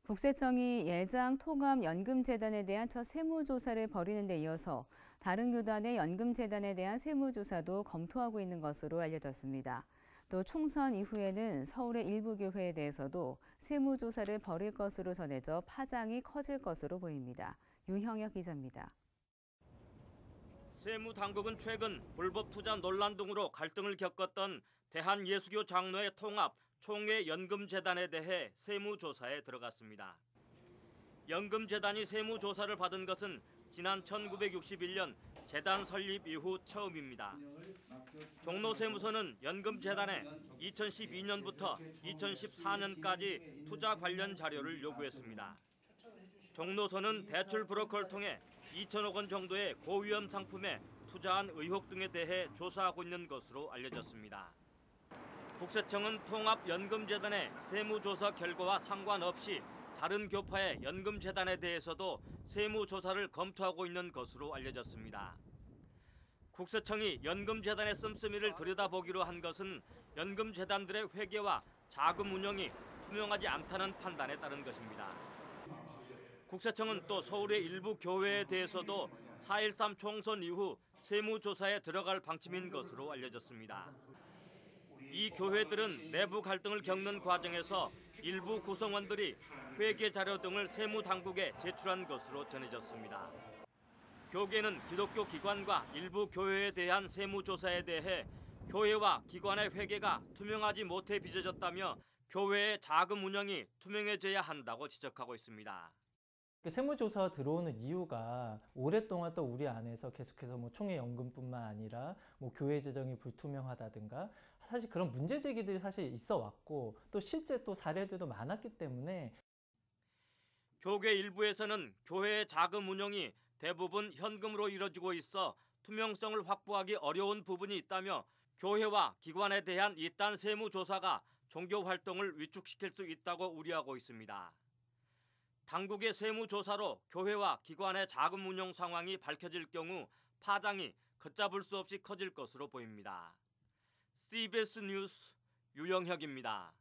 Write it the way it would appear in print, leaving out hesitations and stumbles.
국세청이 예장 통합연금재단에 대한 첫 세무조사를 벌이는 데 이어서 다른 교단의 연금재단에 대한 세무조사도 검토하고 있는 것으로 알려졌습니다. 또 총선 이후에는 서울의 일부 교회에 대해서도 세무조사를 벌일 것으로 전해져 파장이 커질 것으로 보입니다. 유형혁 기자입니다. 세무당국은 최근 불법 투자 논란 등으로 갈등을 겪었던 대한예수교 장로회 통합 총회연금재단에 대해 세무조사에 들어갔습니다. 연금재단이 세무조사를 받은 것은 지난 1961년 재단 설립 이후 처음입니다. 종로세무서는 연금재단에 2012년부터 2014년까지 투자 관련 자료를 요구했습니다. 종로서는 대출 브로커를 통해 2천억 원 정도의 고위험 상품에 투자한 의혹 등에 대해 조사하고 있는 것으로 알려졌습니다. 국세청은 통합연금재단의 세무조사 결과와 상관없이 다른 교파의 연금재단에 대해서도 세무조사를 검토하고 있는 것으로 알려졌습니다. 국세청이 연금재단의 씀씀이를 들여다보기로 한 것은 연금재단들의 회계와 자금 운영이 투명하지 않다는 판단에 따른 것입니다. 국세청은 또 서울의 일부 교회에 대해서도 4.13 총선 이후 세무조사에 들어갈 방침인 것으로 알려졌습니다. 이 교회들은 내부 갈등을 겪는 과정에서 일부 구성원들이 회계 자료 등을 세무당국에 제출한 것으로 전해졌습니다. 교계는 기독교 기관과 일부 교회에 대한 세무조사에 대해 교회와 기관의 회계가 투명하지 못해 빚어졌다며 교회의 자금 운영이 투명해져야 한다고 지적하고 있습니다. 세무조사 들어오는 이유가 오랫동안 또 우리 안에서 계속해서 총회연금뿐만 아니라 교회 재정이 불투명하다든가 사실 그런 문제 제기들이 사실 있어 왔고 또 실제 또 사례들도 많았기 때문에 교계 일부에서는 교회의 자금 운영이 대부분 현금으로 이뤄지고 있어 투명성을 확보하기 어려운 부분이 있다며 교회와 기관에 대한 이딴 세무조사가 종교 활동을 위축시킬 수 있다고 우려하고 있습니다. 당국의 세무조사로 교회와 기관의 자금 운용 상황이 밝혀질 경우 파장이 걷잡을 수 없이 커질 것으로 보입니다. CBS 뉴스 유영혁입니다.